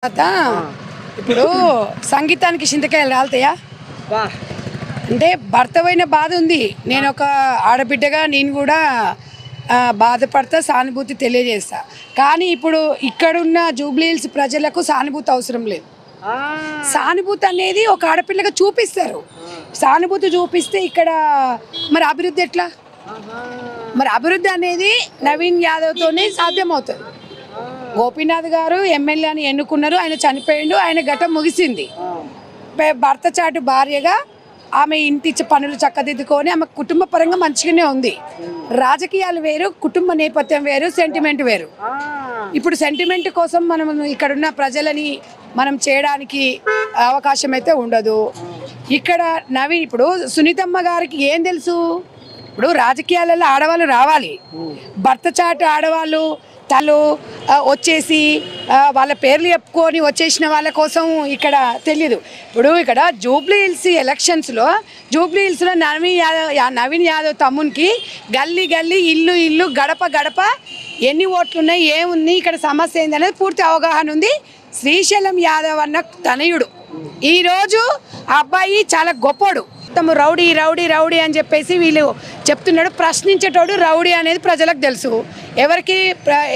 ఇప్పుడు సంగీతానికి చింతకాయలు రాలుతాయా అంటే భర్తమైన బాధ ఉంది. నేను ఒక ఆడబిడ్డగా నేను కూడా బాధపడతా, సానుభూతి తెలియజేస్తా. కానీ ఇప్పుడు ఇక్కడున్న జూబ్లీహిల్స్ ప్రజలకు సానుభూతి అవసరం లేదు. సానుభూతి అనేది ఒక ఆడపిల్లగా చూపిస్తారు. సానుభూతి చూపిస్తే ఇక్కడ మరి అభివృద్ధి ఎట్లా? మరి అభివృద్ధి అనేది నవీన్ యాదవ్తోనే సాధ్యమవుతుంది. గోపీనాథ్ గారు ఎమ్మెల్యేని ఎన్నుకున్నారు, ఆయన చనిపోయిండు, ఆయన ఘటన ముగిసింది. భర్త చాటు భార్యగా ఆమె ఇంటి పనులు చక్కదిద్దుకొని ఆమె కుటుంబ పరంగా మంచిగానే ఉంది. రాజకీయాలు వేరు, కుటుంబ నేపథ్యం వేరు, సెంటిమెంట్ వేరు. ఇప్పుడు సెంటిమెంట్ కోసం మనం ఇక్కడున్న ప్రజలని మనం చేయడానికి అవకాశం అయితే ఉండదు. ఇక్కడ నవీన్ ఇప్పుడు సునీతమ్మ గారికి ఏం తెలుసు? ఇప్పుడు రాజకీయాలలో ఆడవాళ్ళు రావాలి, భర్త చాటు ఆడవాళ్ళు తను వచ్చేసి వాళ్ళ పేర్లు చెప్పుకొని వచ్చేసిన వాళ్ళ కోసం ఇక్కడ తెలియదు. ఇప్పుడు ఇక్కడ జూబ్లీహిల్స్ ఎలక్షన్స్లో జూబ్లీహిల్స్లో నవీన్ యాదవ్ తమ్మునికి గల్లీ గల్లీ ఇల్లు ఇల్లు గడప గడప ఎన్ని ఓట్లు ఉన్నాయి, ఏముంది, ఇక్కడ సమస్య ఏంది అనేది పూర్తి అవగాహన ఉంది. శ్రీశైలం యాదవ్ అన్న తనయుడు ఈరోజు ఆ అబ్బాయి చాలా గొప్పోడు. తమ రౌడీ రౌడీ రౌడీ అని చెప్పేసి వీళ్ళు చెప్తున్నాడు. ప్రశ్నించేటోడు రౌడీ అనేది ప్రజలకు తెలుసు.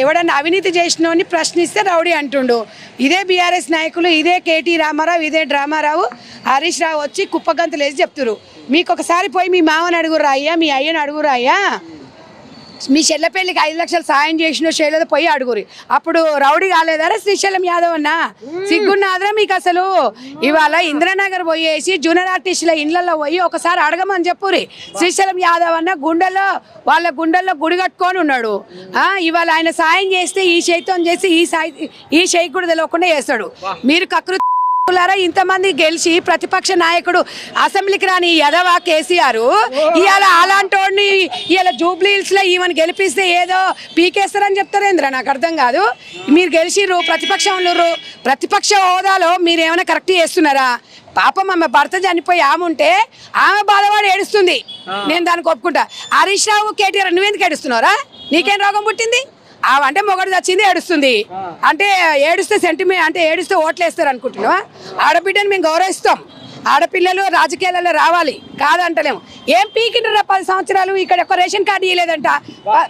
ఎవడన్నా అవినీతి చేసినోని ప్రశ్నిస్తే రౌడీ అంటుండు. ఇదే బీఆర్ఎస్ నాయకులు, ఇదే కేటీ రామారావు, ఇదే డ్రామారావు, హరీష్ రావు వచ్చి కుప్పగంతులు వేసి చెప్తున్నారు. మీకు ఒకసారి పోయి మీ మామని అడుగురా అయ్యా, మీ అయ్యని అడుగురా అయ్యా, మీ చెల్లెపల్లికి 5 లక్షలు సాయం చేసిన చేయలేదో పోయి అడుగురి. అప్పుడు రౌడీ కాలేదారా శ్రీశైలం యాదవ్ అన్న? సిగ్గున్నాదరా మీకు అసలు? ఇవాళ ఇంద్రనగర్ పోయేసి జూనియర్ ఆర్టిస్టుల ఇళ్లలో పోయి ఒకసారి అడగమని చెప్పురి. శ్రీశైలం యాదవ్ అన్న వాళ్ళ గుండెల్లో గుడి కట్టుకొని ఉన్నాడు. ఇవాళ ఆయన సాయం చేస్తే ఈ చేయితో చేసి ఈ చేయి కూడా తెలియకుండా చేస్తాడు. మీరు ఇంతమంది గెలిచి ప్రతిపక్ష నాయకుడు అసెంబ్లీకి రాని యదవ కేసీఆర్ ఇవాళ అలాంటి వాడిని ఇవాళ జూబ్లీహిల్స్ లో ఈమెను గెలిపిస్తే ఏదో పీకేస్తారని చెప్తారేంద్ర? నాకు అర్థం కాదు. మీరు గెలిచిర్రు, ప్రతిపక్ష హోదాలో మీరు ఏమైనా కరెక్ట్ చేస్తున్నారా? పాపం ఆమె భర్త చనిపోయి ఆమె ఉంటే ఆమె బాధపడి ఏడుస్తుంది, నేను దానికి ఒప్పుకుంటా. హరీష్ రావు, కేటీఆర్ నువ్వెందుకు ఏడుస్తున్నారా? నీకేం రోగం పుట్టింది? అంటే మొగడు చచ్చింది ఏడుస్తుంది అంటే ఏడుస్తే సెంటిమెంట్ అంటే ఏడుస్తే ఓట్లు వేస్తారు అనుకుంటున్నావా? ఆడబిడ్డని మేము గౌరవిస్తాం. ఆడపిల్లలు రాజకీయాలలో రావాలి, కాదంటలేము. ఏం పీకిండ్రా 10 సంవత్సరాలు ఇక్కడ ఒక రేషన్ కార్డు ఇవ్వలేదంట.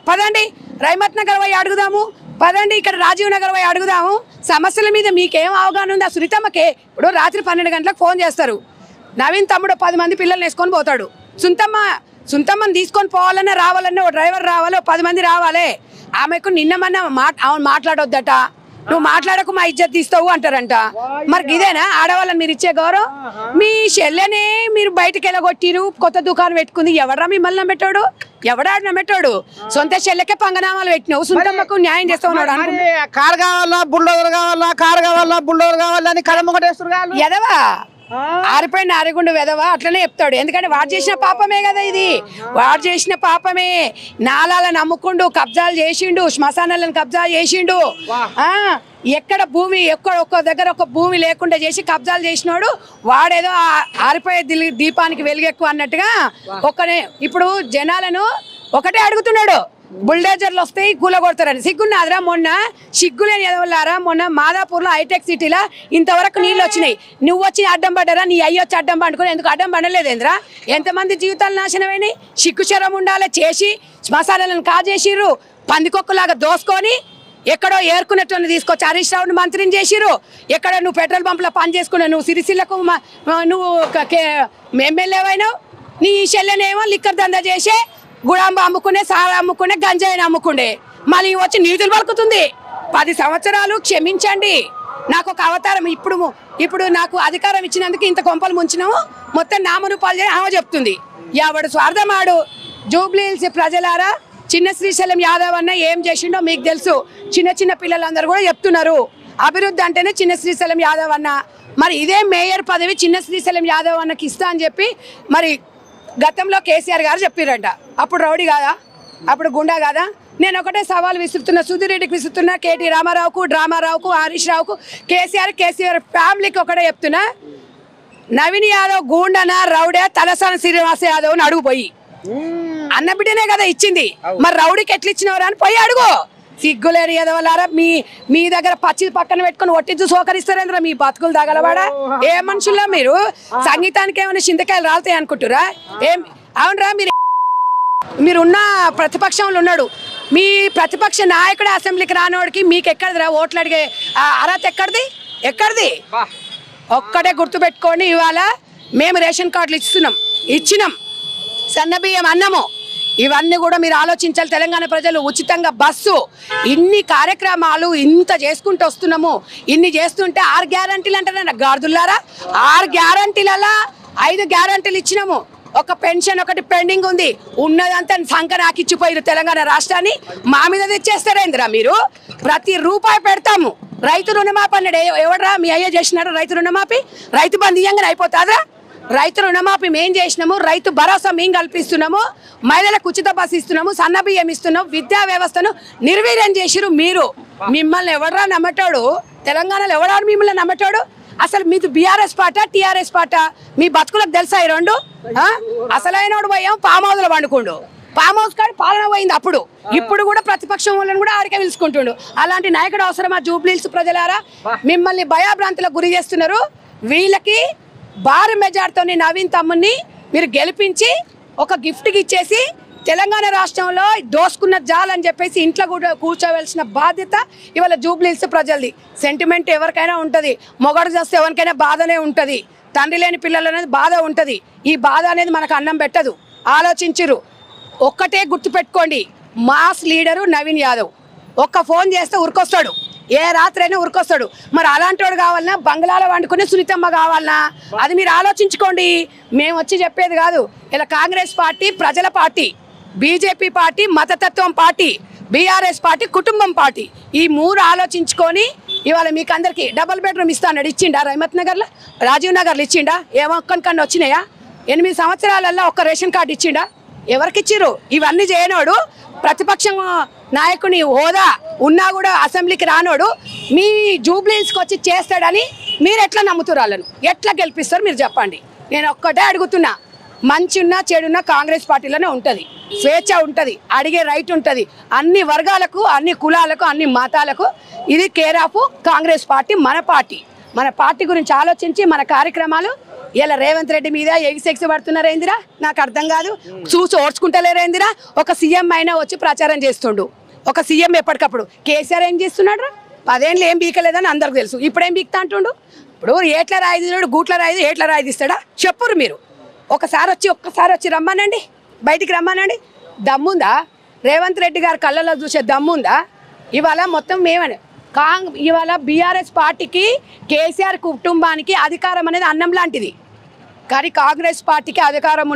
పదండి రైమత్ నగర్ పోయి అడుగుదాము, పదండి ఇక్కడ రాజీవ్ నగర్ పోయి అడుగుదాము. సమస్యల మీద మీకేం అవగాహన ఉంది? ఆ సునీతమ్మకే ఇప్పుడు రాత్రి 12 గంటలకు ఫోన్ చేస్తారు. నవీన్ తమ్ముడు 10 మంది పిల్లల్ని వేసుకొని పోతాడు. సుంతమ్మని తీసుకొని పోవాలన్నా రావాలన్నా ఓ డ్రైవర్ రావాలి, 10 మంది రావాలి. ఆమెకు నిన్నమన్నా మాట్లాడొద్దట, నువ్వు మాట్లాడకు మా ఇజ్జత్ తీస్తావు అంటారంట. మరి ఇదేనా ఆడవాళ్ళని మీరు ఇచ్చే గౌరవం? మీ చెల్లెనే మీరు బయటకు వెళ్ళగొట్టిరు, కొత్త దుకాణం పెట్టుకుంది. ఎవడరా మిమ్మల్ని నమ్మెట్టాడు? ఎవడాడు? సొంత చెల్లెకే పంగనామాలు పెట్టినావు, సొంతమ్మకు న్యాయం చేస్తావు. కారు కావాలా, బుల్డోజర్ కావాలా, కారు కావాలా, బుల్డోజర్ కావాలని కడమ్మగట్టేస్తారు ఎదవా ఆరిపోయిన ఆరిగుండు వెదవా అట్లనే చెప్తాడు. ఎందుకంటే వాడు చేసిన పాపమే కదా ఇది, వాడు చేసిన పాపమే. నాలాలను అమ్ముకుండు, కబ్జాలు చేసిండు, శ్మశానాలను కబ్జాలు చేసిండు. ఎక్కడ భూమి ఒక్క దగ్గర ఒక భూమి లేకుండా చేసి కబ్జాలు చేసినాడు వాడేదో ఆరిపోయే దీపానికి వెలుగెక్కువ అన్నట్టుగా ఒక్కనే. ఇప్పుడు జనాలను ఒకటే అడుగుతున్నాడు, బుల్డోజర్లు వస్తాయి కూలగొడతారని. సిగ్గున్నాదిరా? మొన్న సిగ్గులేని ఎదవలారా, మొన్న మాదాపూర్లో హైటెక్ సిటీలో ఇంతవరకు నీళ్ళు వచ్చినాయి. నువ్వు వచ్చి అడ్డం పడ్డారా? నీ అయ్యి వచ్చి అడ్డం పండుకొని ఎందుకు అడ్డం పడలేదేంద్రా? ఎంతమంది జీవితాలు నాశనమైనాయి? సిగ్గుచరం ఉండాలి చేసి శ్మశానాలను కాజేసిర్రు, పందికొక్కులాగా దోసుకొని ఎక్కడో ఏరుకున్నట్టు తీసుకొచ్చి హరీష్ రావుని మంత్రిని చేసిర్రు. ఎక్కడ నువ్వు పెట్రోల్ పంపులో పని చేసుకున్నావు, నువ్వు సిరిసిల్లకు నువ్వు ఎమ్మెల్యే అయినావు. నీ చెల్లెనేమో లిక్కర్ దందా చేసే గుడాంబ అమ్ముకునే, సారా అమ్ముకునే, గంజాయిని అమ్ముకుండే, మళ్ళీ వచ్చి నీతులు పలుకుతుంది. 10 సంవత్సరాలు క్షమించండి, నాకు ఒక అవతారం. ఇప్పుడు నాకు అధికారం ఇచ్చినందుకు ఇంత కొంపలు ముంచినాము, మొత్తం నామరూపాలు చేసి ఆమె చెప్తుంది. ఎవడు స్వార్థమాడు. జూబ్లీహిల్స్ ప్రజలారా, చిన్న శ్రీశైలం యాదవ్ అన్న ఏం చేసిండో మీకు తెలుసు. చిన్న పిల్లలందరూ కూడా చెప్తున్నారు అభివృద్ధి అంటేనే చిన్న శ్రీశైలం యాదవ్ అన్న. మరి ఇదే మేయర్ పదవి చిన్న శ్రీశైలం యాదవ్ అన్నకి ఇస్తా అని చెప్పి మరి గతంలో కేసీఆర్ గారు చెప్పారంట. అప్పుడు రౌడీ కాదా? అప్పుడు గుండా కాదా? నేను ఒకటే సవాల్ విసురుతున్నా, సుధీర్ రెడ్డికి విసురుతున్నా, కేటీ రామారావుకు, డ్రామారావుకు, హరీష్ రావుకు, కేసీఆర్ ఫ్యామిలీకి ఒకటే చెప్తున్నా, నవీన్ యాదవ్ గూండనా రౌడే తలసాని శ్రీనివాస యాదవ్ అని అడుగు పోయి. అన్న బిడ్డనే కదా ఇచ్చింది, మరి రౌడీకి ఎట్లా ఇచ్చినవరా అని పోయి అడుగు. సిగ్గులేరు ఎదవలారా మీ దగ్గర పచ్చి పక్కన పెట్టుకొని ఒట్టించు సోకరిస్తారేంద్ర మీ బతుకులు తగలవాడా ఏ మనుషుల్లో మీరు సంగీతానికి ఏమైనా చింతకాయలు రాలుతాయి అనుకుంటురా ఏం అవునరా మీరున్న ప్రతిపక్షంలో ఉన్నాడు మీ ప్రతిపక్ష నాయకుడు అసెంబ్లీకి రానోడికి మీకు ఎక్కడిదిరా ఓట్లు అడిగే అర్హత ఎక్కడిది ఒక్కటే గుర్తుపెట్టుకోండి ఇవాళ మేము రేషన్ కార్డులు ఇచ్చినాం సన్నబియ్యం అన్నము ఇవన్నీ కూడా మీరు ఆలోచించాలి తెలంగాణ ప్రజలు ఉచితంగా బస్సు ఇన్ని కార్యక్రమాలు ఇంత చేసుకుంటూ వస్తున్నాము ఇన్ని చేస్తుంటే 6 గ్యారంటీలు అంటారా గార్దులారా 6 గ్యారంటీలలో 5 గ్యారంటీలు ఇచ్చినాము ఒక పెన్షన్ ఒకటి పెండింగ్ ఉంది ఉన్నదంతా సంఖ నాకిచ్చిపోయారు తెలంగాణ రాష్ట్రాన్ని మా మీద తెచ్చేస్తారేంద్రా మీరు ప్రతి రూపాయి పెడతాము రైతు రుణమాపి అన్నాడు ఎవడరా మీ అయ్య చేసినాడు రైతు రుణమాపి రైతు బంధు ఇయ్యంగానే అయిపోతుందా రైతు రుణమాపి మేం చేసినాము రైతు భరోసా మేము కల్పిస్తున్నాము మహిళలకు ఉచిత బస్సు ఇస్తున్నాము సన్న బియ్యం ఇస్తున్నాము విద్యా వ్యవస్థను నిర్వీర్యం చేసిరు మీరు మిమ్మల్ని ఎవడరా నమ్మటాడు తెలంగాణలో ఎవడాడు మిమ్మల్ని నమ్మటాడు అసలు మీది బీఆర్ఎస్ పార్టీ టీఆర్ఎస్ పార్టీ మీ బతుకులకు తెలుసా ఈ రెండు అసలైనోడు పోయాం ఫామ్ హౌస్లో వండుకుండు ఫామ్ హౌస్ కాడ పాలన పోయింది అప్పుడు ఇప్పుడు కూడా ప్రతిపక్షం వాళ్ళని కూడా ఆడికే పిలుచుకుంటుండు అలాంటి నాయకుడు అవసరమా జూబ్లీహిల్స్ ప్రజలారా మిమ్మల్ని భయాభ్రాంతులకు గురి చేస్తున్నారు వీళ్ళకి భారీ మెజార్టీతో నవీన్ తమ్ముని మీరు గెలిపించి ఒక గిఫ్ట్కి ఇచ్చేసి తెలంగాణ రాష్ట్రంలో దోసుకున్న జాలని చెప్పేసి ఇంట్లో కూడా కూర్చోవలసిన బాధ్యత ఇవాళ జూబ్లీహిల్స్ ప్రజలది సెంటిమెంట్ ఎవరికైనా ఉంటుంది మొగడు చేస్తే ఎవరికైనా బాధనే ఉంటుంది తండ్రి లేని పిల్లలు అనేది బాధ ఉంటుంది ఈ బాధ అనేది మనకు అన్నం పెట్టదు ఆలోచించరు ఒక్కటే గుర్తుపెట్టుకోండి మాస్ లీడరు నవీన్ యాదవ్ ఒక్క ఫోన్ చేస్తే ఉరికొస్తాడు ఏ రాత్రైనా ఉరికొస్తాడు మరి అలాంటి వాడు కావాలన్నా బంగ్లాలో వండుకునే సునీతమ్మ కావాలన్నా అది మీరు ఆలోచించుకోండి మేము వచ్చి చెప్పేది కాదు ఇలా కాంగ్రెస్ పార్టీ ప్రజల పార్టీ బీజేపీ పార్టీ మతతత్వం పార్టీ బీఆర్ఎస్ పార్టీ కుటుంబం పార్టీ ఈ 3 ఆలోచించుకొని ఇవాళ మీకు అందరికీ డబుల్ బెడ్రూమ్ ఇస్తాడు ఇచ్చిండా రహమత్ నగర్లో రాజీవ్ నగర్లో ఇచ్చిండా ఏమొక్కనికన్నా వచ్చినాయా 8 సంవత్సరాలలో ఒక్క రేషన్ కార్డు ఇచ్చిండా ఎవరికి ఇచ్చిర్రు ఇవన్నీ చేయనోడు ప్రతిపక్షం నాయకుని హోదా ఉన్నా కూడా అసెంబ్లీకి రానోడు మీ జూబ్లీహిల్స్కి వచ్చి చేస్తాడని మీరు ఎట్లా నమ్ముతారు వాళ్ళను ఎట్లా గెలిపిస్తారు మీరు చెప్పండి నేను ఒక్కటే అడుగుతున్నా మంచి ఉన్నా చెడున్నా కాంగ్రెస్ పార్టీలోనే ఉంటుంది స్వేచ్ఛ ఉంటుంది అడిగే రైట్ ఉంటుంది అన్ని వర్గాలకు అన్ని కులాలకు అన్ని మతాలకు ఇది కేర్ ఆఫ్ కాంగ్రెస్ పార్టీ మన పార్టీ గురించి ఆలోచించి మన కార్యక్రమాలు ఇలా రేవంత్ రెడ్డి మీద ఎగిసెక్స్ పడుతున్నారేందిరా నాకు అర్థం కాదు చూసి ఓడ్చుకుంటలేరేందిరా ఒక సీఎం అయినా వచ్చి ప్రచారం చేస్తుండు ఒక సీఎం ఎప్పటికప్పుడు కేసీఆర్ ఏం చేస్తున్నాడు 10 ఏళ్ళు ఏం బీకలేదని అందరికి తెలుసు ఇప్పుడు ఏం బీక్తా అంటుండు ఇప్పుడు ఏట్ల రాయిది గూట్ల రాయిది ఏట్ల రాయిది ఇస్తాడా చెప్పురు మీరు ఒక్కసారి వచ్చి రమ్మనండి బయటికి రమ్మనండి దమ్ముందా రేవంత్ రెడ్డి గారి కళ్ళలో చూసే దమ్ముందా ఇవాళ మొత్తం మేమని ఇవాళ బీఆర్ఎస్ పార్టీకి కేసీఆర్ కుటుంబానికి అధికారం అనేది అన్నం లాంటిది కానీ కాంగ్రెస్ పార్టీకి అధికారం